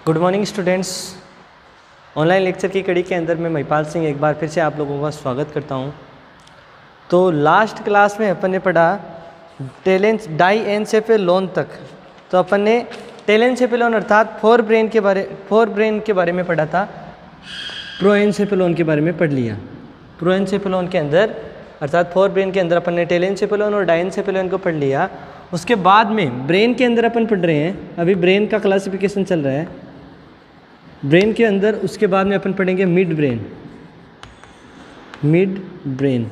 Good morning students. Online lecture की कड़ी के अंदर मैं महिपाल सिंह एक बार फिर से आप लोगों का स्वागत करता हूं। तो लास्ट क्लास में अपन ने पढ़ा डाईएन्सेफेलोन तक। तो अपन ने टेलेनसेफेलोन अर्थात फोर ब्रेन के बारे में पढ़ा था। प्रोएन्सेफेलोन के बारे में पढ़ लिया। प्रोएन्सेफेलोन के अंदर अर्थात फोर ब्रेन के अंदर अपन ने टेलेनसेफेलोन और डाईएन्सेफेलोन को पढ़ लिया। उसके बाद में ब्रेन के अंदर अपन पढ़ रहे हैं, अभी ब्रेन का क्लासिफिकेशन चल रहा है ब्रेन के अंदर। उसके बाद में अपन पढ़ेंगे मिड ब्रेन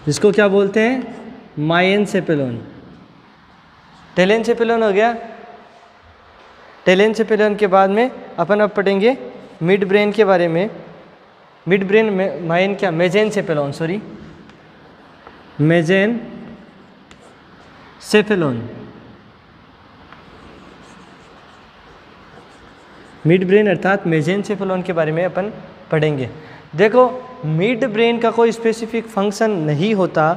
जिसको क्या बोलते हैं, माइएन्सेफेलोन। टेलेनसेफेलोन हो गया। टेलेनसेफेलोन के बाद में अपन अब पढ़ेंगे मिड ब्रेन के बारे में। मिड ब्रेन में मेजेनसेफेलोन, मेजेनसेफेलोन। मिड ब्रेन अर्थात मेजेनसेफेलोन के बारे में अपन पढ़ेंगे। देखो, मिड ब्रेन का कोई स्पेसिफिक फंक्शन नहीं होता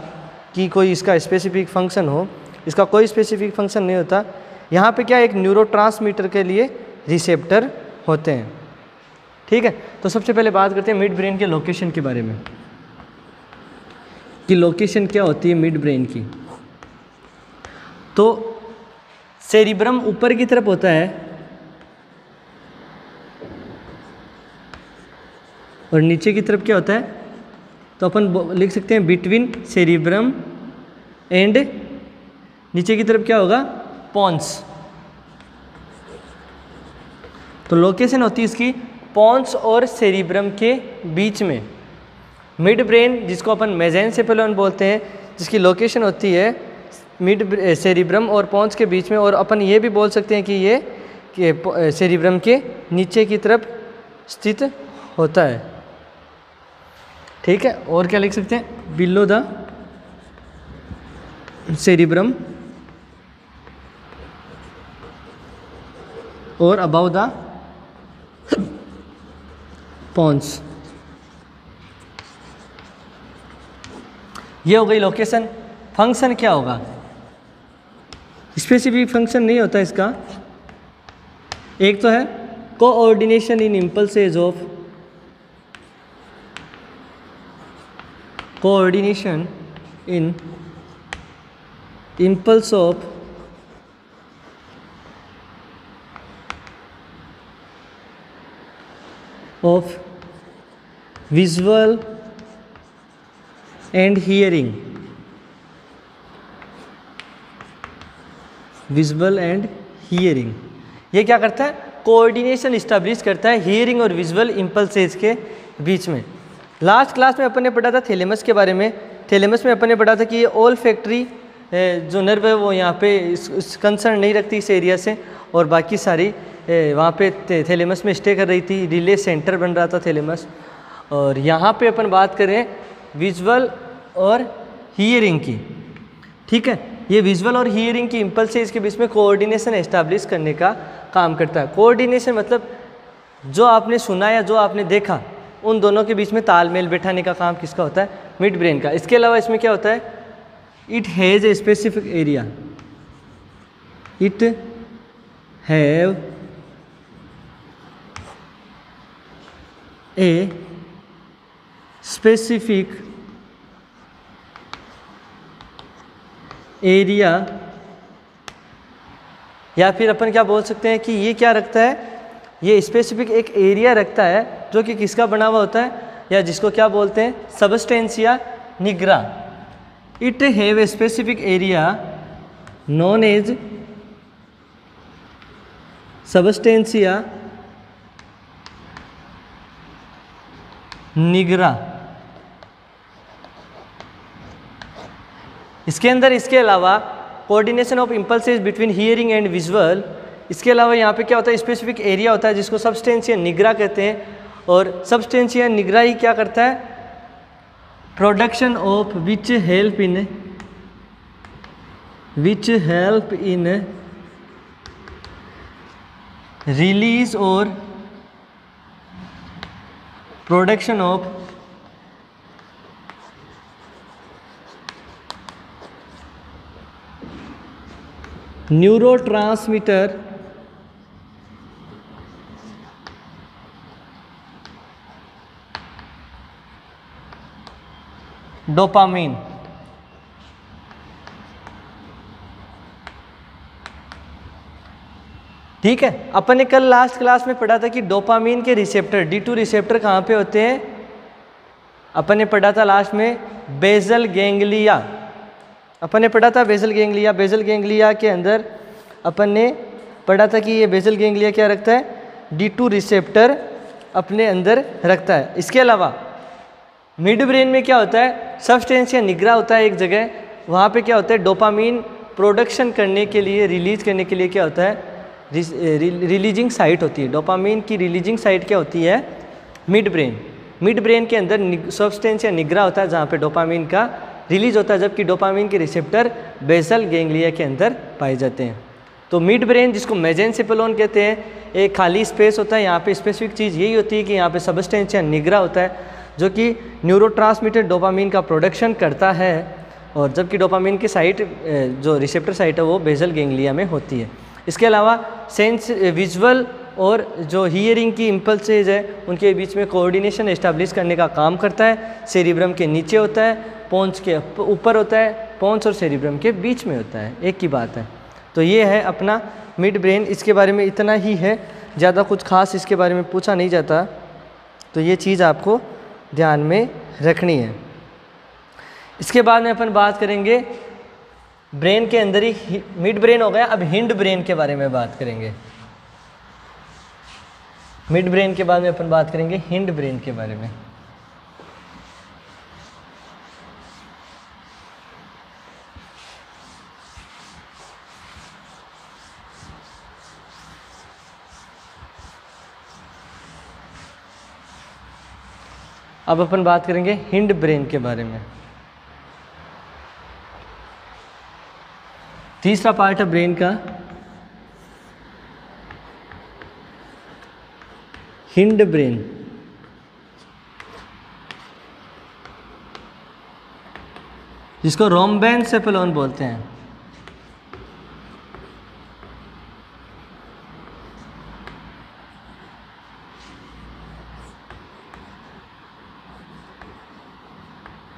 कि कोई इसका स्पेसिफिक फंक्शन हो, इसका कोई स्पेसिफिक फंक्शन नहीं होता। यहाँ पे क्या, एक न्यूरोट्रांसमीटर के लिए रिसेप्टर होते हैं। ठीक है, तो सबसे पहले बात करते हैं मिड ब्रेन के लोकेशन के बारे में कि लोकेशन क्या होती है मिड ब्रेन की। तो सेरिब्रम ऊपर की तरफ होता है और नीचे की तरफ क्या होता है, तो अपन लिख सकते हैं बिटवीन सेरिब्रम एंड नीचे की तरफ क्या होगा, पोन्स। तो लोकेशन होती है इसकी पोन्स और सेरिब्रम के बीच में। मिड ब्रेन जिसको अपन मेजेनसेफेलोन बोलते हैं, जिसकी लोकेशन होती है मिड सेरिब्रम और पोन्स के बीच में। और अपन ये भी बोल सकते हैं कि ये सेरिब्रम के नीचे की तरफ स्थित होता है। ठीक है, और क्या लिख सकते हैं, बिलो द सेरिब्रम और अबाउ द पोन्स। ये हो गई लोकेशन। फंक्शन क्या होगा, स्पेसिफिक फंक्शन नहीं होता इसका। एक तो है coordination in impulses of coordination in impulse of visual and hearing, ये क्या करता है, कोऑर्डिनेशन इस्टेब्लिश करता है हियरिंग और विजुअल इम्पल्सेस के बीच में। लास्ट क्लास में अपन ने पढ़ा था थैलेमस के बारे में। थैलेमस में अपन ने पढ़ा था कि ये ऑल फैक्ट्री जो नर्व है वो यहाँ पे कंसर्न नहीं रखती इस एरिया से, और बाकी सारी वहाँ पे थैलेमस में स्टे कर रही थी। रिले सेंटर बन रहा था थैलेमस। और यहाँ पे अपन बात करें विजुअल और हियरिंग की। ठीक है, ये विजुअल और हियरिंग की इम्पल्सेस के बीच में कोऑर्डिनेशन एस्टैब्लिश करने का काम करता है। कोऑर्डिनेशन मतलब जो आपने सुना या जो आपने देखा, उन दोनों के बीच में तालमेल बैठाने का काम किसका होता है, मिड ब्रेन का। इसके अलावा इसमें क्या होता है, it has a specific area, it have a specific area, या फिर अपन क्या बोल सकते हैं कि ये क्या रखता है, ये स्पेसिफिक एक एरिया रखता है जो कि किसका बना हुआ होता है, या जिसको क्या बोलते हैं, substantia nigra. It have a specific area known as substantia nigra. इसके अंदर इसके अलावा coordination of impulses between hearing and visual, इसके अलावा यहाँ पे क्या होता है, स्पेसिफिक एरिया होता है जिसको सबस्टेंसिया निग्रा कहते हैं। और सबस्टेंसिया निग्रा ही क्या करता है, production of which help in release और प्रोडक्शन ऑफ न्यूरोट्रांसमीटर डोपामीन। ठीक है, अपन ने कल लास्ट क्लास में पढ़ा था कि डोपामीन के रिसेप्टर D2 रिसेप्टर कहाँ पे होते हैं। अपन ने पढ़ा था लास्ट में बेसल गैंग्लिया, अपन ने पढ़ा था बेसल गैंग्लिया। बेसल गैंग्लिया के अंदर अपन ने पढ़ा था कि ये बेसल गैंग्लिया क्या रखता है, D2 रिसेप्टर अपने अंदर रखता है। इसके अलावा मिड ब्रेन में क्या होता है, सब्सटेंस या निग्रा होता है एक जगह, वहाँ पे क्या होता है डोपामीन प्रोडक्शन करने के लिए, रिलीज करने के लिए क्या होता है, रिलीजिंग साइट होती है। डोपामीन की रिलीजिंग साइट क्या होती है, मिड ब्रेन। मिड ब्रेन के अंदर सब्सटेंस या निग्रा होता है जहाँ पे डोपामीन का रिलीज होता है, जबकि डोपामीन के रिसेप्टर बेसल गैंग्लिया के अंदर पाए जाते हैं। तो मिड ब्रेन जिसको मेजेंसेफेलोन कहते हैं, एक खाली स्पेस होता है। यहाँ पे स्पेसिफिक चीज़ यही होती है कि यहाँ पे सब्सटेंस या निग्रा होता है जो कि न्यूरोट्रांसमीटर डोपामीन का प्रोडक्शन करता है, और जबकि डोपामीन की साइट जो रिसेप्टर साइट है वो बेसल गैंग्लिया में होती है। इसके अलावा सेंस विजुअल और जो हियरिंग की इम्पल्सेज है उनके बीच में कोऑर्डिनेशन एस्टैब्लिश करने का काम करता है। सेरिब्रम के नीचे होता है, पोंस के ऊपर होता है, पोंस और सेरिब्रम के बीच में होता है, एक की बात है। तो ये है अपना मिड ब्रेन। इसके बारे में इतना ही है, ज़्यादा कुछ खास इसके बारे में पूछा नहीं जाता, तो ये चीज़ आपको ध्यान में रखनी है। इसके बाद में अपन बात करेंगे ब्रेन के अंदर ही, मिड ब्रेन हो गया, अब हिंड ब्रेन के बारे में बात करेंगे। मिड ब्रेन के बाद में अपन बात करेंगे हिंड ब्रेन के बारे में। अब अपन बात करेंगे हिंड ब्रेन के बारे में। तीसरा पार्ट है ब्रेन का हिंड ब्रेन। जिसको रोम्बेनसेफेलोन बोलते हैं।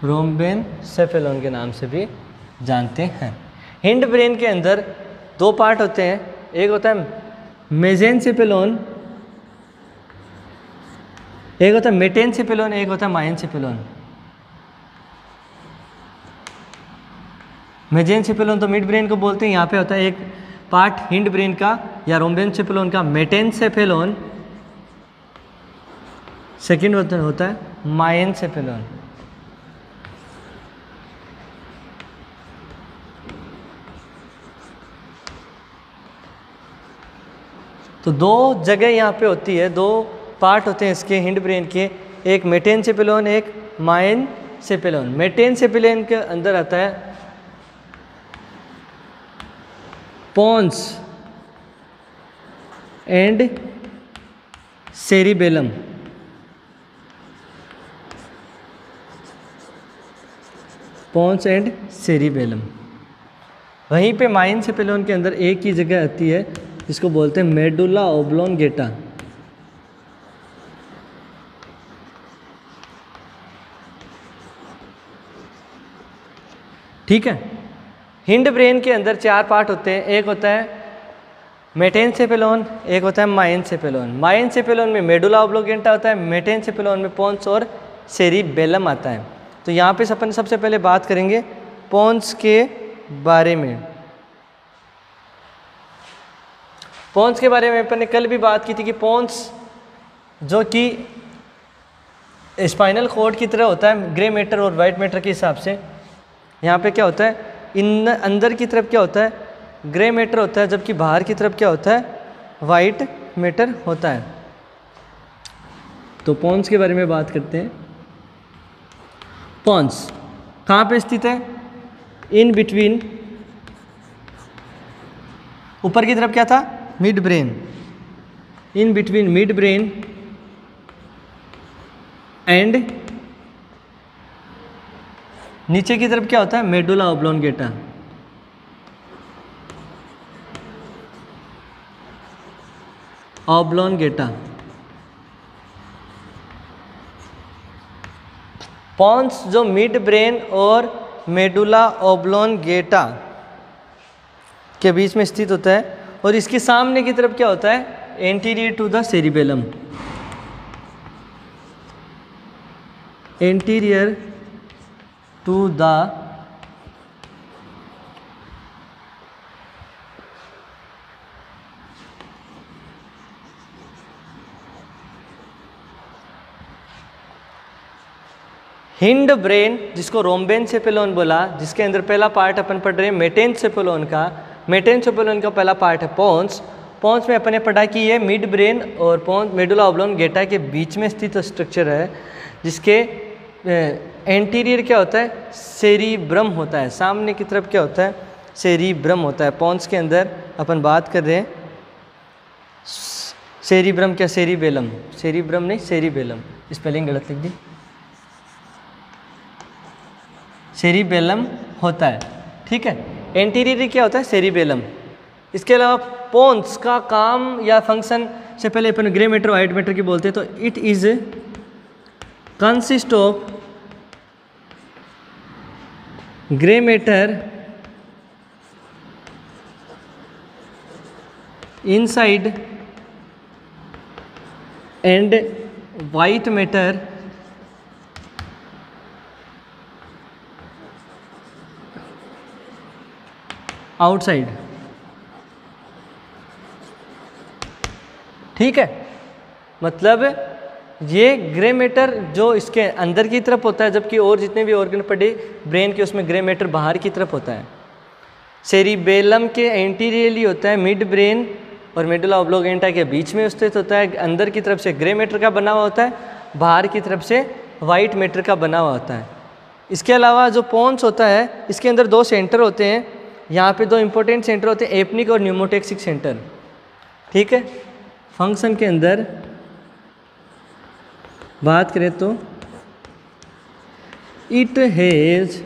रोम्बेनसेफेलोन के नाम से भी जानते हैं। हिंड ब्रेन के अंदर दो पार्ट होते हैं, एक होता है मेजेनसेफेलोन, एक होता है मेटेनसेफेलोन, एक होता है माइनसेफेलोन। मेजेनसेफेलोन तो मिड ब्रेन को बोलते हैं, यहाँ पे होता है एक पार्ट हिंड ब्रेन का या रोम्बेनसेफेलोन का मेटेनसेफेलोन, सेकंड होता है माइनसेफेलोन। तो दो जगह यहाँ पे होती है, दो पार्ट होते हैं इसके हिंड ब्रेन के, एक मेटेनसेफेलोन, एक माइनसेफेलोन। मेटेनसेफेलोन के अंदर आता है pons and cerebellum. Pons and cerebellum. वहीं पे माइनसेफेलोन के अंदर एक ही जगह आती है जिसको बोलते हैं मेडुला ओब्लोंगेटा। ठीक है, हिंड ब्रेन के अंदर चार पार्ट होते हैं, एक होता है मेटेनसेफेलोन, एक होता है माइनसेफेलोन। माइनसेफेलोन में मेडुला ओब्लोंगेटा होता है, मेटेनसेफेलोन में पोन्स और सेरिबेलम आता है। तो यहाँ पे अपन सबसे पहले बात करेंगे पोन्स के बारे में। पोन्स के बारे में अपन ने कल भी बात की थी कि पोन्स जो कि स्पाइनल कॉर्ड की तरह होता है, ग्रे मैटर और वाइट मैटर के हिसाब से। यहाँ पे क्या होता है, इन अंदर की तरफ क्या होता है, ग्रे मैटर होता है, जबकि बाहर की तरफ क्या होता है, वाइट मैटर होता है। तो पोन्स के बारे में बात करते हैं। पोन्स कहाँ पे स्थित है, इन बिटवीन, ऊपर की तरफ क्या था, mid brain, in between mid brain and नीचे की तरफ क्या होता है, मेडुला ओब्लोंगेटा। ओब्लोंगेटा। पॉन्स जो मिड ब्रेन और मेडुला ओब्लोंगेटा के बीच में स्थित होता है, और इसके सामने की तरफ क्या होता है, anterior to the cerebellum, anterior to the hindbrain, जिसको रोम्बेनसेफेलोन बोला, जिसके अंदर पहला पार्ट अपन पढ़ रहे हैं मेटेनसेफेलोन का। मेटेनसेफेलोन का पहला पार्ट है पोन्स। पोन्स में अपन ने पढ़ा कि ये मिड ब्रेन और पोन्स मेडुला ओब्लोंगेटा के बीच में स्थित स्ट्रक्चर है, जिसके एंटीरियर क्या होता है, सेरिब्रम होता है। सामने की तरफ क्या होता है, सेरिब्रम होता है। पोन्स के अंदर अपन बात कर रहे हैं सेरिब्रम, क्या सेरिबेलम, सेरिब्रम नहीं सेरिबेलम, स्पेलिंग गलत लिख दी, सेरिबेलम होता है, ठीक है। एंटीरियर क्या होता है, सेरिबेलम। इसके अलावा पोन्स का काम या फंक्शन से पहले अपन ग्रे मैटर वाइट मैटर की बोलते हैं, तो it is consist of grey matter inside and white matter outside, ठीक है। मतलब ये ग्रे मैटर जो इसके अंदर की तरफ होता है, जबकि और जितने भी ऑर्गन पड़े ब्रेन के उसमें ग्रे मैटर बाहर की तरफ होता है। सेरिबेलम के एंटीरियरली होता है, मिड ब्रेन और मेडुला ओब्लोंगेटा के बीच में स्थित होता है। अंदर की तरफ से ग्रे मैटर का बना हुआ होता है, बाहर की तरफ से वाइट मैटर का बना हुआ होता है। इसके अलावा जो पोन्स होता है, इसके अंदर दो सेंटर होते हैं। यहाँ पे दो इंपॉर्टेंट सेंटर होते हैं, एपनिक और न्यूमोटेक्सिक सेंटर, ठीक है। फंक्शन के अंदर बात करें तो it has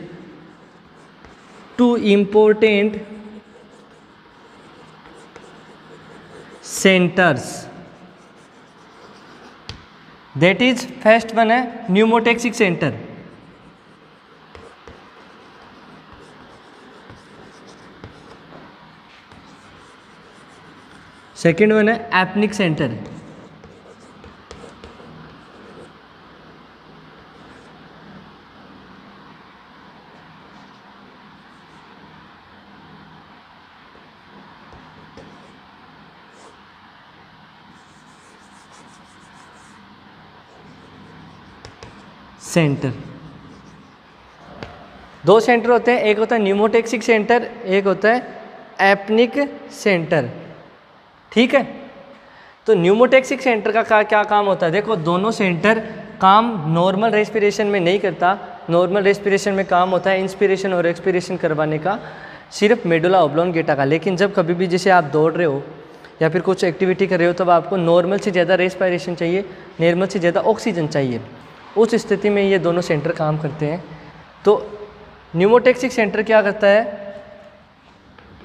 two important centres, that is first one है न्यूमोटेक्सिक सेंटर, सेकेंड वन है एपनिक सेंटर। सेंटर दो सेंटर होते हैं, एक होता है न्यूमोटेक्सिक सेंटर, एक होता है एपनिक सेंटर, ठीक है। तो न्यूमोटेक्सिक सेंटर का क्या काम होता है, देखो दोनों सेंटर काम नॉर्मल रेस्पिरेशन में नहीं करता। नॉर्मल रेस्पिरेशन में काम होता है इंस्पिरेशन और एक्सपिरेशन करवाने का सिर्फ मेडुला ओब्लोंगेटा का। लेकिन जब कभी भी जैसे आप दौड़ रहे हो या फिर कुछ एक्टिविटी कर रहे हो, तब आपको नॉर्मल से ज़्यादा रेस्पिरेशन चाहिए, नॉर्मल से ज़्यादा ऑक्सीजन चाहिए। उस स्थिति में ये दोनों सेंटर काम करते हैं। तो न्यूमोटेक्सिक सेंटर क्या करता है,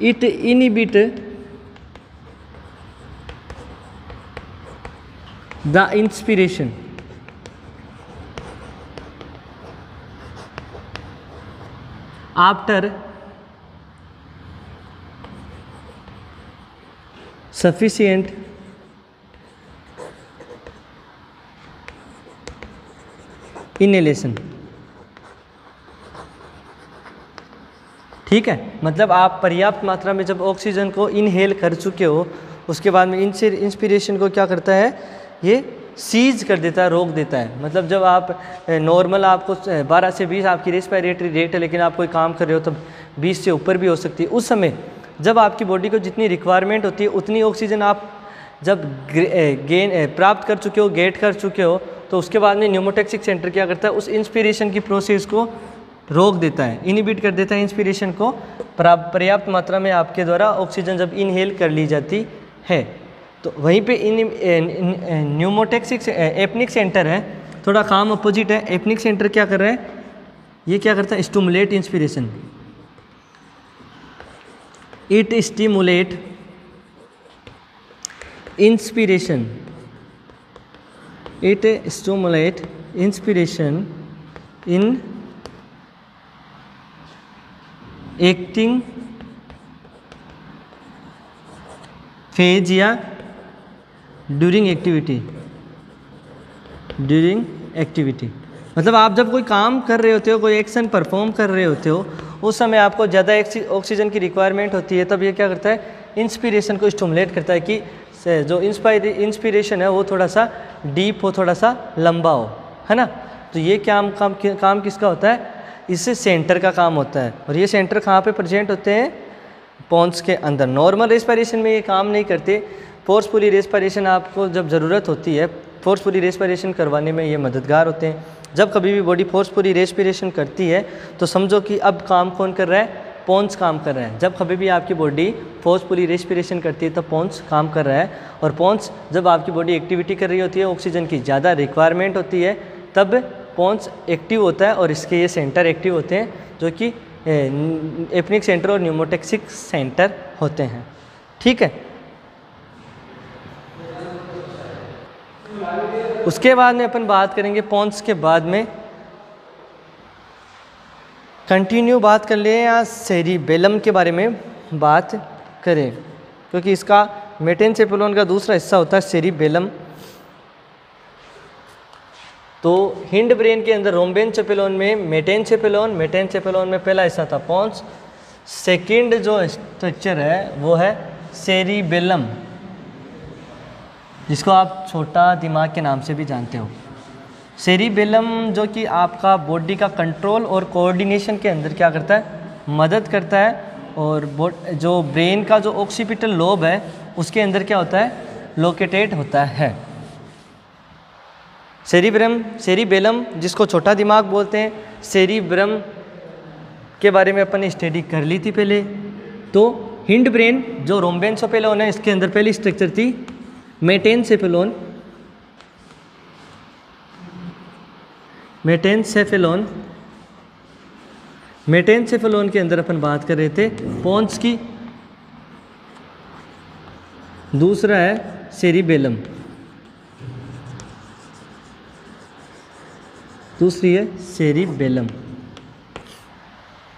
it inhibit the inspiration after sufficient inhalation, ठीक है। मतलब आप पर्याप्त मात्रा में जब ऑक्सीजन को इनहेल कर चुके हो, उसके बाद में इंस्पिरेशन को क्या करता है, ये सीज कर देता है, रोक देता है। मतलब जब आप नॉर्मल आपको 12 से 20 आपकी रेस्पिरेटरी रेट है, लेकिन आप कोई काम कर रहे हो तब 20 से ऊपर भी हो सकती है। उस समय जब आपकी बॉडी को जितनी रिक्वायरमेंट होती है उतनी ऑक्सीजन आप जब प्राप्त कर चुके हो, गेट कर चुके हो, तो उसके बाद में न्यूमोटेक्सिक सेंटर क्या करता है, उस इंस्पिरेशन की प्रोसेस को रोक देता है, इनहिबिट कर देता है इंस्पिरेशन को। पर्याप्त मात्रा में आपके द्वारा ऑक्सीजन जब इनहेल कर ली जाती है, तो वहीं पे न्यूमोटेक्सिक एपनिक सेंटर है, थोड़ा काम अपोजिट है। एपनिक सेंटर क्या कर रहा है, ये क्या करता है, stimulate inspiration, it stimulate inspiration, it stimulate inspiration in acting phase या ड्यूरिंग एक्टिविटी। मतलब आप जब कोई काम कर रहे होते हो, कोई एक्शन परफॉर्म कर रहे होते हो, उस समय आपको ज़्यादा ऑक्सीजन की रिक्वायरमेंट होती है, तब ये क्या करता है, इंस्पिरेशन को स्टिमुलेट करता है कि जो इंस्पिरेशन है वो थोड़ा सा डीप हो, थोड़ा सा लंबा हो, है ना। तो ये काम किसका होता है, इससे सेंटर का काम होता है। और ये सेंटर कहाँ पे प्रेजेंट होते हैं, पोन्स के अंदर। नॉर्मल रेस्पिरेशन में ये काम नहीं करते। फोर्सफुली रेस्पिरेशन आपको जब ज़रूरत होती है, फोर्सफुली रेस्पिरेशन करवाने में ये मददगार होते हैं। जब कभी भी बॉडी फोर्सफुली रेस्पिरेशन करती है तो समझो कि अब काम कौन कर रहा है, पोन्स काम कर रहा है। जब कभी भी आपकी बॉडी फोर्सफुली रेस्पिरेशन करती है तो पोन्स काम कर रहा है। और पोन्स जब आपकी बॉडी एक्टिविटी कर रही होती है, ऑक्सीजन की ज़्यादा रिक्वायरमेंट होती है, तब पोन्स एक्टिव होता है और इसके ये सेंटर एक्टिव होते हैं, जो कि एपनिक सेंटर और न्यूमोटैक्सिक सेंटर होते हैं। ठीक है, उसके बाद में अपन बात करेंगे पोन्स के बाद में कंटिन्यू बात कर लें या सेरिबेलम के बारे में बात करें, क्योंकि इसका मेटेनसेफेलोन का दूसरा हिस्सा होता है सेरिबेलम। तो हिंड ब्रेन के अंदर रोम्बेनसेफेलोन में मेटेनसेफेलोन में पहला हिस्सा था पोन्स, सेकंड जो स्ट्रक्चर है वो है सेरिबेलम, जिसको आप छोटा दिमाग के नाम से भी जानते हो। सेरिबेलम जो कि आपका बॉडी का कंट्रोल और कोऑर्डिनेशन के अंदर क्या करता है, मदद करता है। और जो ब्रेन का जो ऑक्सीपिटल लोब है उसके अंदर क्या होता है, लोकेटेड होता है। सेरिबेलम जिसको छोटा दिमाग बोलते हैं, सेरिब्रम के बारे में अपन ने स्टडी कर ली थी पहले। तो हिंड ब्रेन जो रोम्बेनसेफेलोन है, इसके अंदर पहली स्ट्रक्चर थी मेटेनसेफेलोन। मेटेनसेफेलोन के अंदर अपन बात कर रहे थे पोन्स की। दूसरा है सेरिबेलम, दूसरी है सेरिबेलम।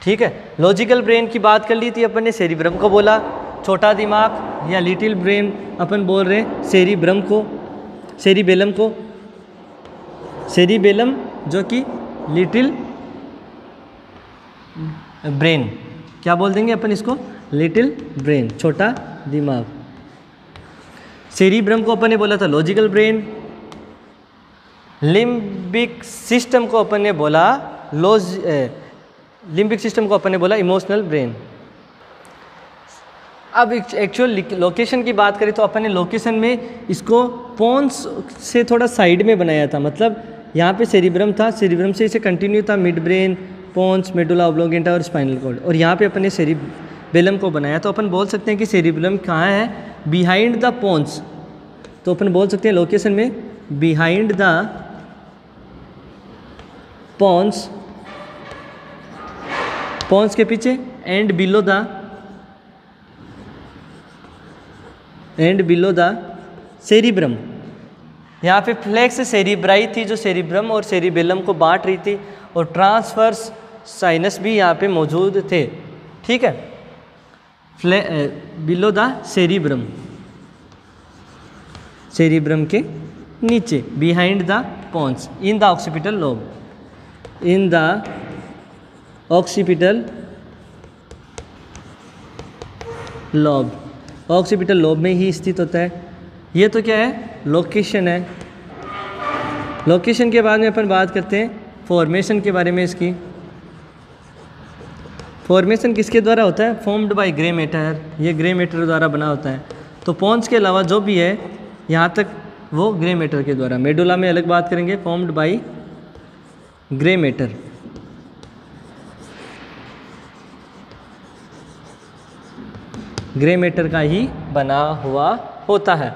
ठीक है, लॉजिकल ब्रेन की बात कर ली थी अपन ने, सेरिब्रम को बोला। छोटा दिमाग या लिटिल ब्रेन अपन बोल रहे हैं सेरिब्रम को, सेरिबेलम को। सेरिबेलम जो कि लिटिल ब्रेन, क्या बोल देंगे अपन इसको, लिटिल ब्रेन, छोटा दिमाग। सेरिब्रम को अपन ने बोला था लॉजिकल ब्रेन। लिम्बिक सिस्टम को अपन ने बोला इमोशनल ब्रेन। अब एक्चुअल लोकेशन की बात करें तो अपन ने लोकेशन में इसको पोन्स से थोड़ा साइड में बनाया था। मतलब यहाँ पे सेरिब्रम था, सेरिब्रम से इसे कंटिन्यू था midbrain, pons, medulla oblongata और स्पाइनल कॉर्ड, और यहाँ पे अपन ने सेरिबेलम को बनाया। तो अपन बोल सकते हैं कि सेरिबेलम कहाँ है, बिहाइंड द पोन्स। तो अपन बोल सकते हैं लोकेशन में बिहाइंड द पोन्स, पोन्स के पीछे, एंड बिलो द सेरिब्रम। यहाँ पे फ्लेक्स सेरिब्राई थी जो सेरिब्रम और सेरिबेलम को बांट रही थी, और ट्रांसवर्स साइनस भी यहाँ पे मौजूद थे। ठीक है, बिलो द सेरिब्रम, सेरिब्रम के नीचे, behind the pons, in the occipital lobe, in the occipital lobe, occipital lobe में ही स्थित होता है। ये तो क्या है, लोकेशन है। लोकेशन के बाद में अपन बात करते हैं फॉर्मेशन के बारे में। इसकी फॉर्मेशन किसके द्वारा होता है, फॉर्म्ड बाय ग्रे मैटर, ये ग्रे मैटर द्वारा बना होता है। तो पोन्स के अलावा जो भी है यहाँ तक वो ग्रे मैटर के द्वारा। मेडुला में अलग बात करेंगे, formed by grey matter. Grey matter का ही बना हुआ होता है।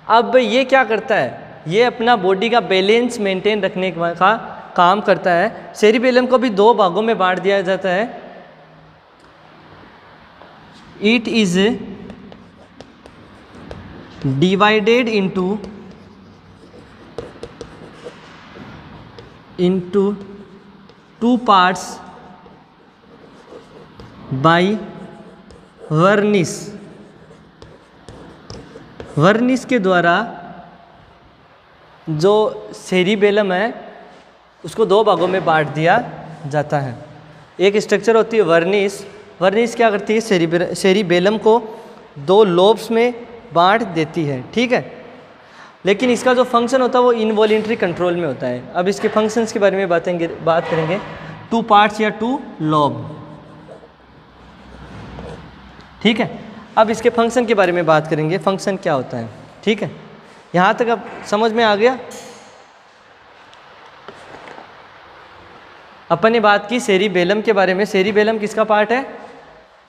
अब ये क्या करता है, ये अपना बॉडी का बैलेंस मेंटेन रखने का काम करता है। सेरिबेलम को भी दो भागों में बांट दिया जाता है। It is divided into 2 parts by वर्निस। वर्निस के द्वारा जो सेरिबेलम है उसको 2 भागों में बांट दिया जाता है। एक स्ट्रक्चर होती है वर्निस। वर्निस क्या करती है, सेरिबेलम को 2 लोब्स में बांट देती है, ठीक है। लेकिन इसका जो फंक्शन होता है वो इनवॉलेंट्री कंट्रोल में होता है। अब इसके फंक्शंस के बारे में बात करेंगे। 2 पार्ट्स या 2 लोब, ठीक है। अब इसके फंक्शन के बारे में बात करेंगे, फंक्शन क्या होता है, ठीक है। यहाँ तक अब समझ में आ गया। अपन ने बात की सेरिबेलम के बारे में। सेरिबेलम किसका पार्ट है,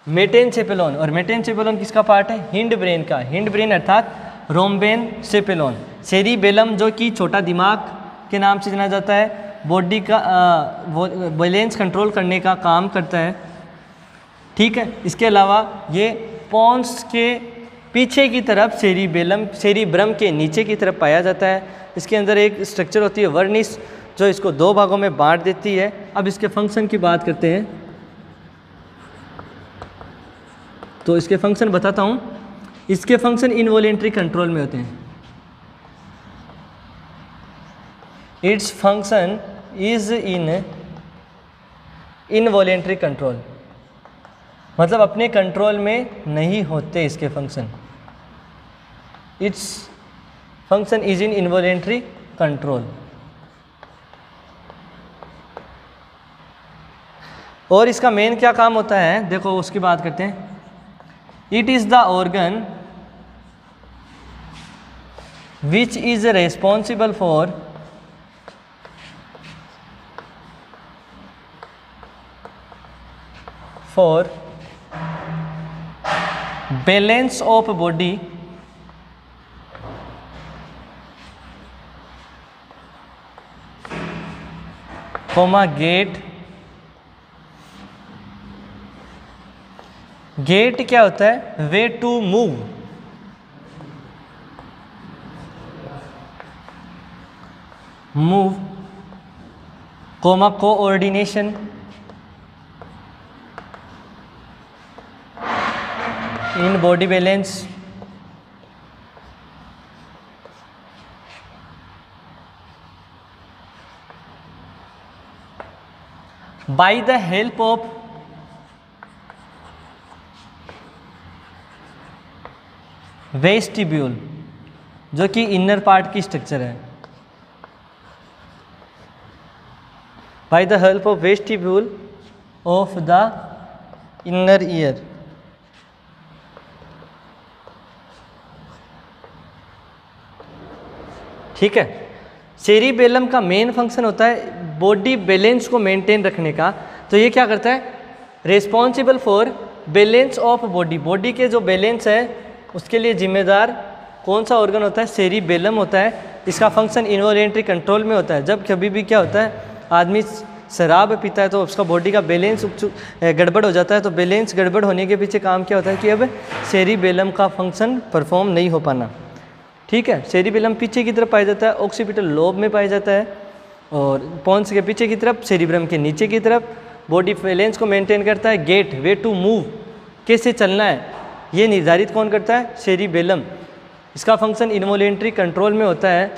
मेटेनसेपेलोन, और मेटेनसेपेलोन किसका पार्ट है, हिंड ब्रेन का। हिंड ब्रेन अर्थात रोम्बेनसेपेलोन। सेरिबेलम जो कि छोटा दिमाग के नाम से जाना जाता है, बॉडी का बैलेंस कंट्रोल करने का काम करता है, ठीक है। इसके अलावा ये पोन्स के पीछे की तरफ सेरिब्रम के नीचे की तरफ पाया जाता है। इसके अंदर एक स्ट्रक्चर होती है वर्निस जो इसको 2 भागों में बांट देती है। अब इसके फंक्शन की बात करते हैं, तो इसके फंक्शन बताता हूँ। इसके फंक्शन इनवॉलेंट्री कंट्रोल में होते हैं। Its function is in involuntary control, मतलब अपने कंट्रोल में नहीं होते इसके function. Its function is in involuntary control. और इसका मेन क्या काम होता है, देखो उसकी बात करते हैं। It is the organ which is responsible for balance of body comma gait. Gait क्या होता है, way to move. Move comma coordination in body balance. By the help of vestibule, जो कि इनर पार्ट की स्ट्रक्चर है। By the help of vestibule of the inner ear. ठीक है। Cerebellum का मेन फंक्शन होता है बॉडी बैलेंस को मेंटेन रखने का। तो ये क्या करता है, responsible for balance of body. Body के जो बैलेंस है उसके लिए जिम्मेदार कौन सा ऑर्गन होता है, सेरिबेलम होता है। इसका फंक्शन इनवॉलेंट्री कंट्रोल में होता है। जब कभी भी क्या होता है, आदमी शराब पीता है तो उसका बॉडी का बैलेंस गड़बड़ हो जाता है। तो बैलेंस गड़बड़ होने के पीछे काम क्या होता है कि अब सेरिबेलम का फंक्शन परफॉर्म नहीं हो पाना, ठीक है। सेरिबेलम पीछे की तरफ पाया जाता है, ऑक्सीपिटल लोब में पाया जाता है, और पोन्स के पीछे की तरफ, सेरिब्रम के नीचे की तरफ। बॉडी बैलेंस को मेंटेन करता है। गेट, वे टू मूव, कैसे चलना है, ये निर्धारित कौन करता है, सेरिबेलम। इसका फंक्शन इनवॉलेंट्री कंट्रोल में होता है।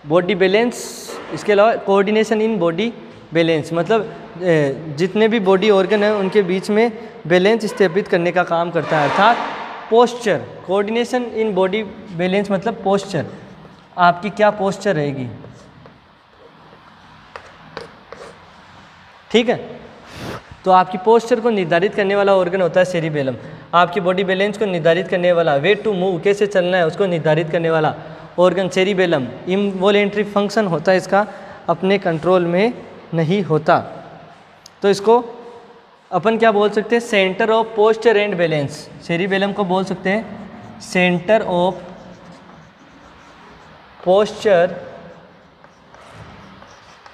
बॉडी बैलेंस, इसके अलावा कोऑर्डिनेशन इन बॉडी बैलेंस, मतलब जितने भी बॉडी ऑर्गन हैं उनके बीच में बैलेंस स्थापित करने का काम करता है। अर्थात posture, coordination in body balance मतलब पोस्चर, आपकी क्या पोस्चर रहेगी, ठीक है। तो आपकी पोस्चर को निर्धारित करने वाला ऑर्गन होता है सेरिबेलम। आपकी बॉडी बैलेंस को निर्धारित करने वाला, वे टू मूव, कैसे चलना है उसको निर्धारित करने वाला ऑर्गन सेरिबेलम। इनवॉलेंट्री फंक्शन होता है इसका, अपने कंट्रोल में नहीं होता। तो इसको अपन क्या बोल सकते हैं, centre of posture and balance. Cerebellum को बोल सकते हैं centre of posture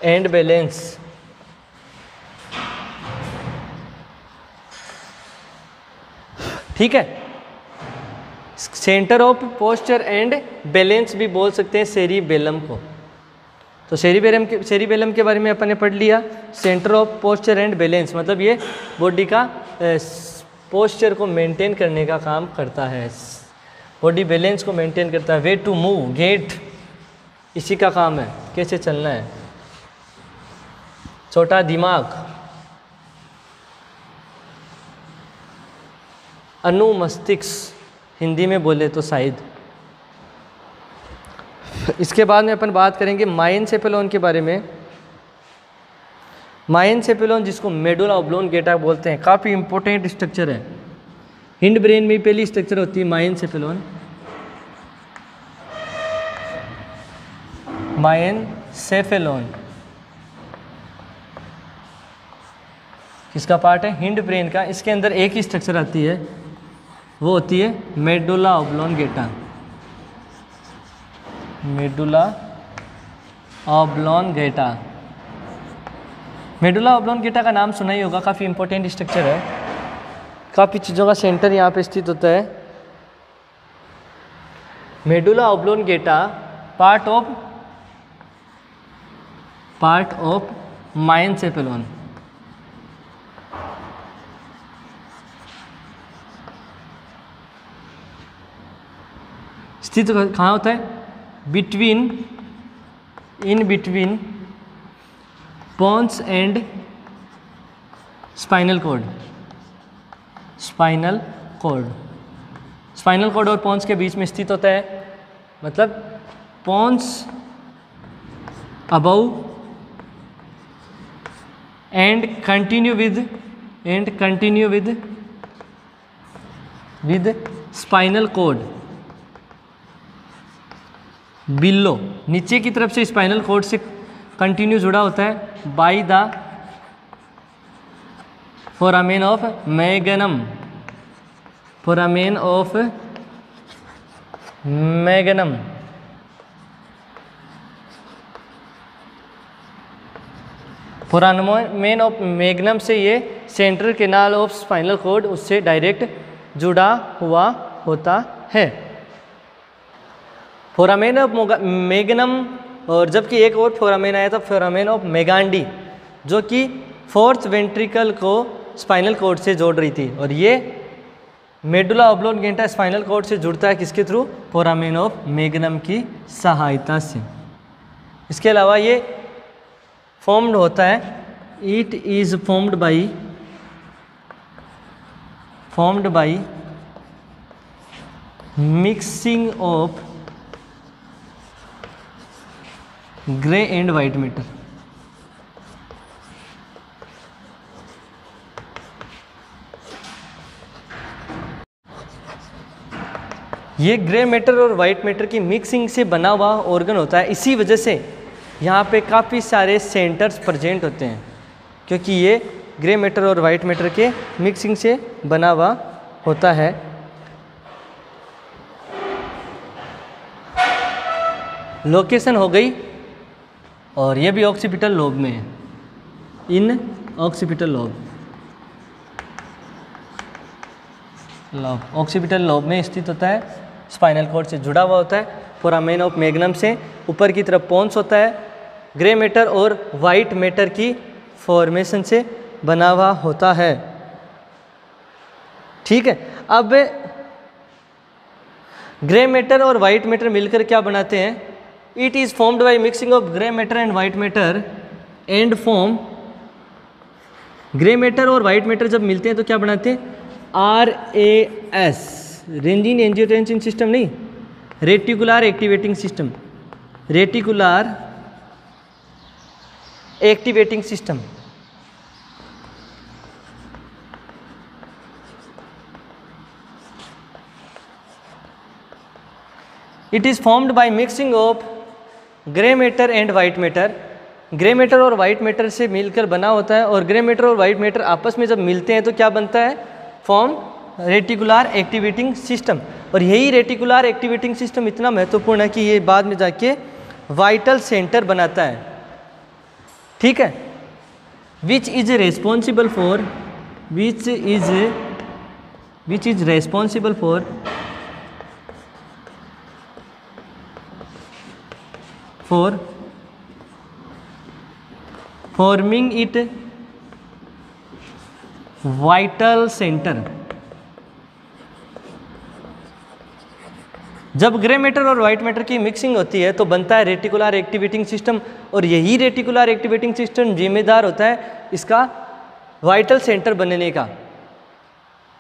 and balance. ठीक है, centre of posture and balance भी बोल सकते हैं सेरिबेलम को। तो तो सेरिबेलम के बारे में अपन ने पढ़ लिया। Centre of posture and balance, मतलब ये बॉडी का पोस्चर को मेंटेन करने का काम करता है, बॉडी बैलेंस को मेंटेन करता है। वे टू मूव, गेट इसी का काम है, कैसे चलना है। छोटा दिमाग, अनुमस्तिष्क हिंदी में बोले तो शायद। इसके बाद में अपन बात करेंगे माइनसेफेलोन के बारे में। माइनसेफेलोन जिसको मेडुला ऑब्लोंगेटा बोलते हैं, काफ़ी इंपॉर्टेंट स्ट्रक्चर है। हिंड ब्रेन में पहली स्ट्रक्चर होती है माइनसेफेलोन। माइनसेफेलोन किसका पार्ट है? हिंड ब्रेन का। इसके अंदर एक ही स्ट्रक्चर आती है, वो होती है medulla oblongata. Medulla oblongata, medulla oblongata का नाम सुना ही होगा, काफ़ी इंपॉर्टेंट स्ट्रक्चर है। काफ़ी चीज़ों का सेंटर यहाँ पे स्थित होता है। Medulla oblongata part of myelencephalon. स्थित कहाँ होता है? In between pons and spinal cord. Spinal cord और पोन्स के बीच में स्थित होता है, मतलब pons above and continue with spinal cord below. नीचे की तरफ से स्पाइनल कॉर्ड से कंटिन्यू जुड़ा होता है by the foramen of magnum. Foramen of magnum foramen of magnum से ये central canal of spinal cord उससे डायरेक्ट जुड़ा हुआ होता है। फोरामेन ऑफ मैग्नम, और जबकि एक और फोरामेन आया था फोरामेन ऑफ मेगांडी, जो कि फोर्थ वेंट्रिकल को स्पाइनल कॉर्ड से जोड़ रही थी। और ये मेडुला ऑब्लोंगेटा स्पाइनल कॉर्ड से जुड़ता है किसके थ्रू? फोरामेन ऑफ मैग्नम की सहायता से। इसके अलावा ये फॉर्म्ड होता है, it is formed by mixing of grey and white matter. ये ग्रे मैटर और वाइट मैटर की मिक्सिंग से बना हुआ ऑर्गन होता है। इसी वजह से यहाँ पे काफ़ी सारे सेंटर्स प्रेजेंट होते हैं, क्योंकि ये ग्रे मैटर और वाइट मैटर के मिक्सिंग से बना हुआ होता है। लोकेशन हो गई, और ये भी ऑक्सीपिटल लोब में है, इन ऑक्सीपिटल लोब ऑक्सीपिटल लोब में स्थित होता है, स्पाइनल कॉर्ड से जुड़ा हुआ होता है। फोरामेन ऑफ मैग्नम से ऊपर की तरफ पोन्स होता है, ग्रे मैटर और वाइट मैटर की फॉर्मेशन से बना हुआ होता है। ठीक है, अब ग्रे मैटर और वाइट मैटर मिलकर क्या बनाते हैं? It is formed by mixing of grey matter and white matter and form. Grey matter और वाइट मैटर जब मिलते हैं तो क्या बनाते हैं? RAS, रेनिन एंजियोटेंसिन सिस्टम नहीं, reticular activating system. Reticular activating system. It is formed by mixing of grey matter and white matter. Grey matter और वाइट मैटर से मिलकर बना होता है, और ग्रे मैटर और वाइट मैटर आपस में जब मिलते हैं तो क्या बनता है? Form reticular activating system. और यही रेटिकुलर एक्टिवेटिंग सिस्टम इतना महत्वपूर्ण है कि ये बाद में जाके वाइटल सेंटर बनाता है। ठीक है, विच is responsible for forming it vital centre. जब ग्रे मैटर और वाइट मैटर की मिक्सिंग होती है तो बनता है रेटिकुलर एक्टिवेटिंग सिस्टम, और यही रेटिकुलर एक्टिवेटिंग सिस्टम जिम्मेदार होता है इसका वाइटल सेंटर बनने का।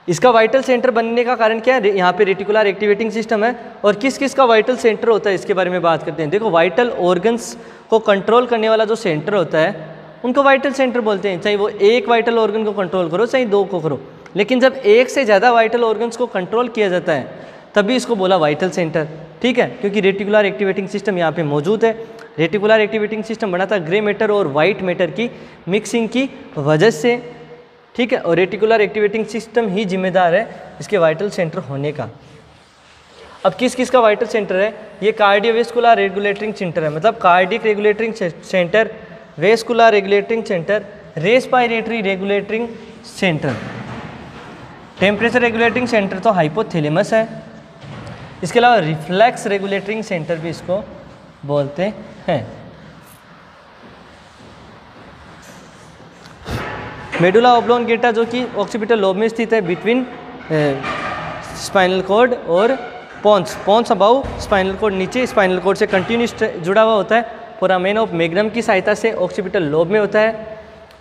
इसका वाइटल सेंटर बनने का कारण क्या है? यहाँ पे रेटिकुलर एक्टिवेटिंग सिस्टम है, और किस किस का वाइटल सेंटर होता है इसके बारे में बात करते हैं। देखो, वाइटल ऑर्गन्स को कंट्रोल करने वाला जो सेंटर होता है उनको वाइटल सेंटर बोलते हैं, चाहे वो एक वाइटल ऑर्गन को कंट्रोल करो चाहे दो को करो। लेकिन जब एक से ज़्यादा वाइटल ऑर्गन्स को कंट्रोल किया जाता है तभी इसको बोला वाइटल सेंटर, ठीक है, क्योंकि रेटिकुलर एक्टिवेटिंग सिस्टम यहाँ पे मौजूद है। रेटिकुलर एक्टिवेटिंग सिस्टम बना था ग्रे मैटर और वाइट मैटर की मिक्सिंग की वजह से, ठीक है, और रेटिकुलर एक्टिवेटिंग सिस्टम ही जिम्मेदार है इसके वाइटल सेंटर होने का। अब किस किस का वाइटल सेंटर है? ये कार्डियोवेस्कुलर रेगुलेटिंग सेंटर है, मतलब cardiac regulating centre, vascular regulating centre, respiratory regulating centre. Temperature regulating centre तो हाइपोथैलेमस है। इसके अलावा रिफ्लेक्स रेगुलेटिंग सेंटर भी इसको बोलते हैं। मेडुला ऑब्लोंगेटा जो कि ऑक्सीपिटल लोब में स्थित है बिटवीन स्पाइनल कॉर्ड और pons. Pons above spinal cord, नीचे स्पाइनल कॉर्ड से कंटिन्यूस जुड़ा हुआ होता है। फोरामेन ऑफ मैग्नम की सहायता से ऑक्सीपिटल लोब में होता है।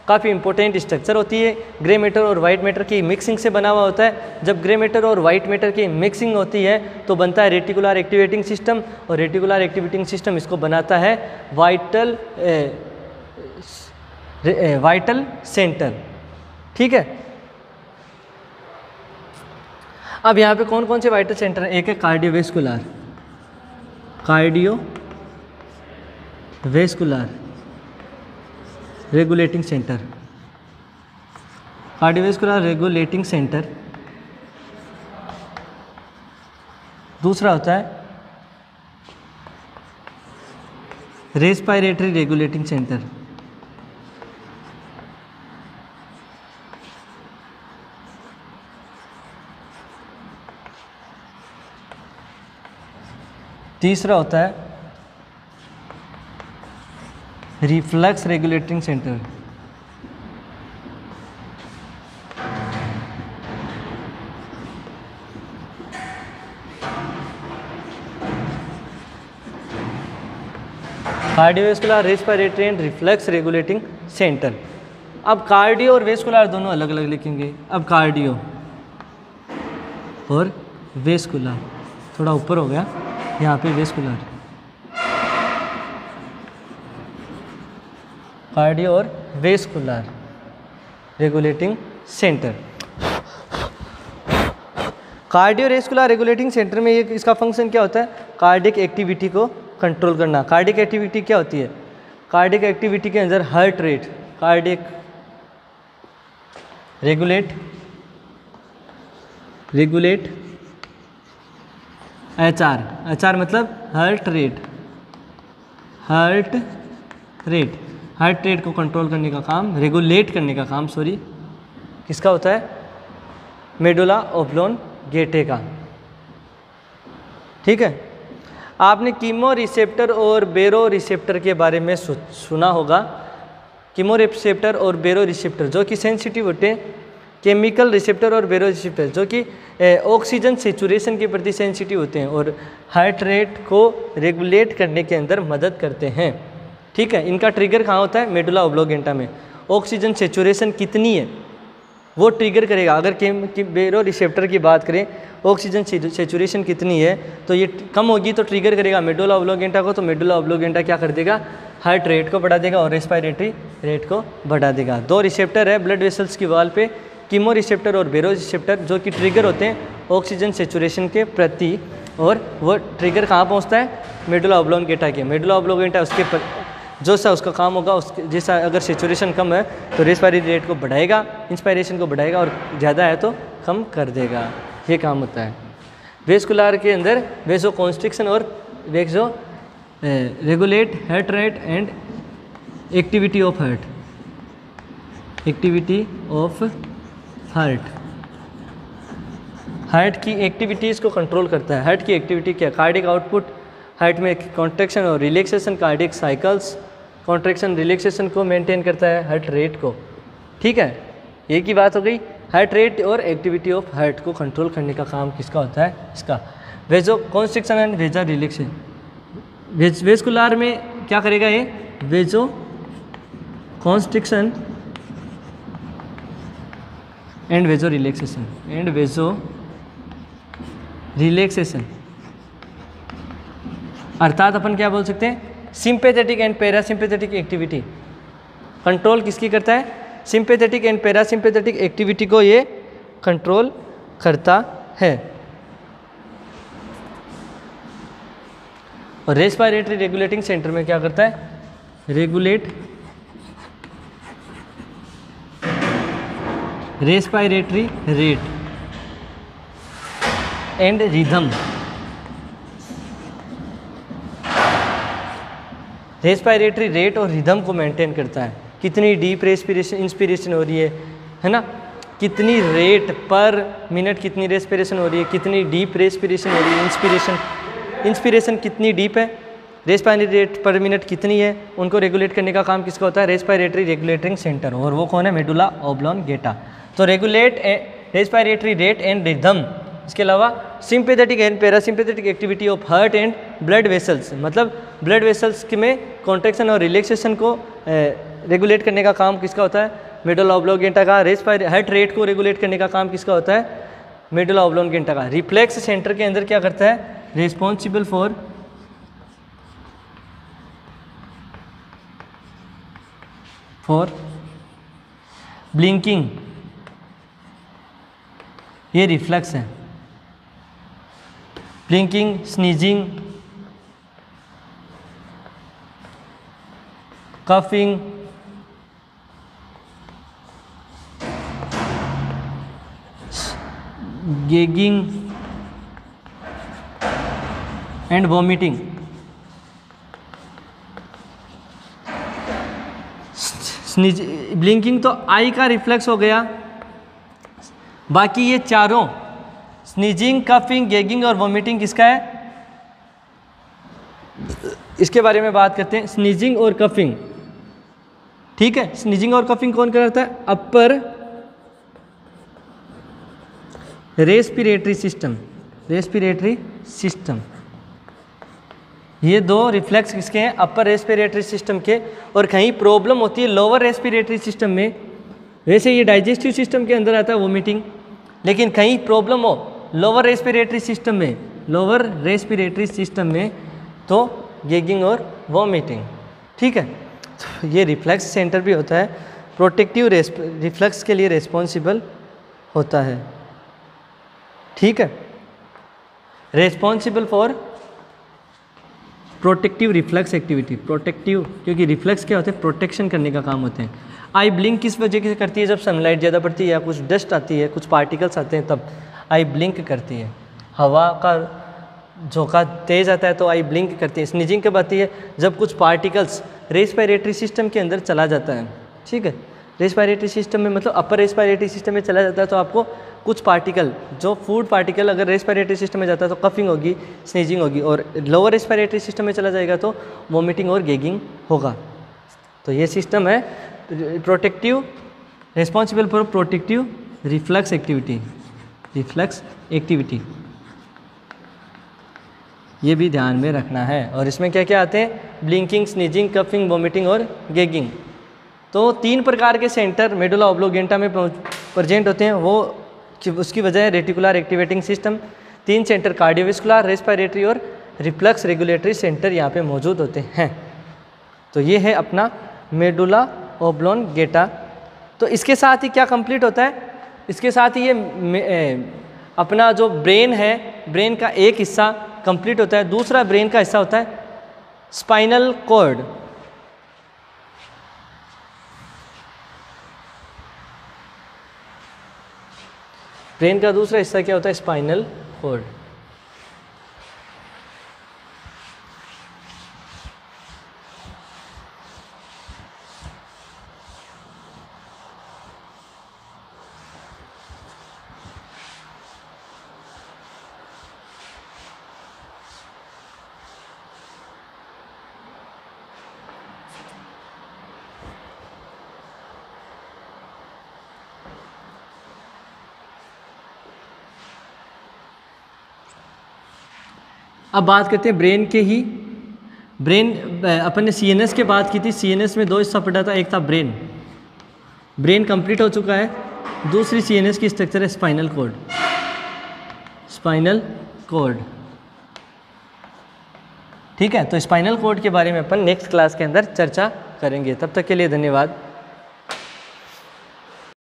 काफ़ी इंपॉर्टेंट स्ट्रक्चर होती है। ग्रे मैटर और वाइट मैटर की मिक्सिंग से बना हुआ होता है। जब ग्रे मैटर और वाइट मैटर की मिक्सिंग होती है तो बनता है रेटिकुलर एक्टिवेटिंग सिस्टम, और रेटिकुलर एक्टिवेटिंग सिस्टम इसको बनाता है वाइटल सेंटर, ठीक है। अब यहाँ पे कौन कौन से वाइटल सेंटर हैं? एक है cardiovascular, regulating centre, cardiovascular regulating centre. दूसरा होता है रेस्पिरेटरी रेगुलेटिंग सेंटर। तीसरा होता है reflex regulating centre. Cardiovascular, respiratory and reflex regulating centre. अब कार्डियो और वेस्कुलर दोनों अलग अलग लिखेंगे। अब कार्डियो और वेस्कुलर, थोड़ा ऊपर हो गया, यहाँ पे वेस्कुलर, कार्डियो और vascular regulating centre. Cardiovascular regulating centre में ये इसका फंक्शन क्या होता है? कार्डियक एक्टिविटी को कंट्रोल करना। कार्डियक एक्टिविटी क्या होती है? कार्डियक एक्टिविटी के अंदर heart rate, cardiac regulate HR मतलब हार्ट रेट को कंट्रोल करने का काम, रेगुलेट करने का काम किसका होता है? मेडुला ऑब्लोंगेटा का, ठीक है। आपने कीमो रिसेप्टर और बेरो रिसेप्टर के बारे में सुना होगा। कीमो रिसेप्टर और बेरो रिसेप्टर जो कि सेंसिटिव होते हैं, केमिकल रिसेप्टर और बेरो रिसेप्टर जो कि ऑक्सीजन सेचुरेशन के प्रति सेंसिटिव होते हैं और हार्ट रेट को रेगुलेट करने के अंदर मदद करते हैं, ठीक है। इनका ट्रिगर कहाँ होता है? मेडुला ऑब्लोंगेटा में। ऑक्सीजन सेचुरेशन कितनी है वो ट्रिगर करेगा। अगर बेरो रिसेप्टर की बात करें, ऑक्सीजन सेचुरेशन कितनी है तो ये कम होगी तो ट्रिगर करेगा मेडुला ऑब्लोंगेटा को, तो मेडुला ऑब्लोंगेटा क्या कर देगा? हार्ट रेट को बढ़ा देगा और रेस्पिरेटरी रेट को बढ़ा देगा। दो रिसेप्टर है ब्लड वेसल्स की वॉल पे, कीमो रिसेप्टर और बेरो रिसेप्टर, जो कि ट्रिगर होते हैं ऑक्सीजन सेचुरेशन के प्रति, और वो ट्रिगर कहाँ पहुँचता है? मेडुला ऑब्लोंगेटा के। मेडुला ऑब्लोंगेटा उसके जो सा उसका काम होगा, उसके जैसा अगर सेचुरेशन कम है तो रेस्पिरेटरी रेट को बढ़ाएगा, इंस्पायरेशन को बढ़ाएगा, और ज़्यादा है तो कम कर देगा। ये काम होता है। वेस्कुलर के अंदर वेसो कॉन्स्ट्रिक्शन और vaso regulate heart rate and activity of heart की एक्टिविटीज़ को कंट्रोल करता है। हार्ट की एक्टिविटी क्या? कार्डियक आउटपुट, हार्ट में कॉन्ट्रैक्शन और relaxation, cardiac cycles, contraction relaxation को मेंटेन करता है, हार्ट रेट को। ठीक है, एक ही बात हो गई। हार्ट रेट और एक्टिविटी ऑफ हार्ट को कंट्रोल करने का काम किसका होता है? इसका। वेजो कॉन्स्ट्रिक्शन एंड वेजा रिलैक्सेशन। वेस्कुलर में क्या करेगा ये? वेजो कॉन्स्ट्रिक्शन एंड वेजो रिलैक्सेशन रिलैक्सेशन। अर्थात अपन क्या बोल सकते हैं? Sympathetic and parasympathetic activity control किसकी करता है? सिंपैथेटिक एंड पैरासिम्पैथेटिक एक्टिविटी को ये कंट्रोल करता है। और रेस्पिरेटरी रेगुलेटिंग सेंटर में क्या करता है? Regulate respiratory rate and rhythm. Respiratory rate और रिदम को मेंटेन करता है। कितनी डीप रेस्पिरेशन इंस्पिरेशन हो रही है ना, कितनी रेट पर मिनट कितनी रेस्पिरेशन हो रही है, कितनी डीप रेस्पिरेशन हो रही है, इंस्पिरेशन कितनी डीप है, रेस्पिरेटरी रेट पर मिनट कितनी है, उनको रेगुलेट करने का काम किसका होता है? Respiratory regulating centre. और वो कौन है? Medulla oblongata. तो regulate respiratory rate and rhythm. इसके अलावा sympathetic and parasympathetic activity of heart and blood vessels, मतलब ब्लड वेसल्स में कॉन्ट्रैक्शन और रिलैक्सेशन को रेगुलेट करने का काम किसका होता है? मेडुला ऑब्लोंगेटा का। हार्ट रेट को रेगुलेट करने का काम किसका होता है? मेडुला ऑब्लोंगेटा का। रिफ्लेक्स सेंटर के अंदर क्या करता है? रिस्पॉन्सिबल फॉर ब्लिंकिंग, ये रिफ्लेक्स है। Blinking, sneezing, coughing, gagging and vomiting. Blinking तो आई का रिफ्लेक्स हो गया। बाकी ये चारों स्नीजिंग, कफिंग, गैगिंग और वॉमिटिंग किसका है? इसके बारे में बात करते हैं। स्नीजिंग और कफिंग, ठीक है। स्नीजिंग और कफिंग कौन करता है? Upper respiratory system. ये दो रिफ्लेक्स किसके हैं? अपर रेस्पिरेटरी सिस्टम के। और कहीं प्रॉब्लम होती है लोअर रेस्पिरेटरी सिस्टम में, वैसे ये डाइजेस्टिव सिस्टम के अंदर आता है वोमिटिंग, लेकिन कहीं प्रॉब्लम हो लोअर रेस्पिरेटरी सिस्टम में तो गैगिंग और वॉमिटिंग, ठीक है। तो ये रिफ्लेक्स सेंटर भी होता है, प्रोटेक्टिव रिफ्लेक्स के लिए रिस्पॉन्सिबल होता है, ठीक है। Responsible for protective reflex activity. Protective क्योंकि रिफ्लेक्स क्या होते हैं? प्रोटेक्शन करने का काम होते हैं। आई ब्लिंक किस वजह से करती है? जब सनलाइट ज़्यादा पड़ती है या कुछ डस्ट आती है, कुछ पार्टिकल्स आते हैं, तब आई ब्लिंक करती है। हवा का झोंका तेज़ आता है तो आई ब्लिंक करती है। स्नीजिंग कब आती है? जब कुछ पार्टिकल्स रेस्पिरेटरी सिस्टम के अंदर चला जाता है, ठीक है। रेस्पिरेटरी सिस्टम में मतलब अपर रेस्पिरेटरी सिस्टम में चला जाता है तो आपको कुछ पार्टिकल, जो फूड पार्टिकल अगर रेस्पिरेटरी सिस्टम में जाता है तो कफिंग होगी, स्नीजिंग होगी, और लोअर रेस्पिरेटरी सिस्टम में चला जाएगा तो वोमिटिंग और गैगिंग होगा। तो ये सिस्टम है protective, responsible for protective reflex activity. ये भी ध्यान में रखना है। और इसमें क्या क्या आते हैं? ब्लिंकिंग, स्नीजिंग, कफिंग, वोमिटिंग और गैगिंग। तो 3 प्रकार के सेंटर मेडुला ऑब्लोंगेटा में प्रेजेंट होते हैं। वो उसकी वजह है reticular activating system. 3 centre cardiovascular, respiratory और रिफ्लेक्स रेगुलेटरी सेंटर यहाँ पे मौजूद होते हैं। तो ये है अपना मेडुला ऑब्लोंगेटा। तो इसके साथ ही क्या कंप्लीट होता है? इसके साथ ही ये अपना जो ब्रेन है, ब्रेन का एक हिस्सा कंप्लीट होता है। दूसरा ब्रेन का हिस्सा होता है स्पाइनल कॉर्ड। ब्रेन का दूसरा हिस्सा क्या होता है? Spinal cord. अब बात करते हैं ब्रेन के ही। ब्रेन अपन ने CNS के बात की थी। CNS में 2 हिस्सा पढ़ा था, एक था ब्रेन, ब्रेन कंप्लीट हो चुका है। दूसरी CNS की स्ट्रक्चर है स्पाइनल कॉर्ड, स्पाइनल कॉर्ड। ठीक है, तो स्पाइनल कॉर्ड के बारे में अपन नेक्स्ट क्लास के अंदर चर्चा करेंगे। तब तक के लिए धन्यवाद।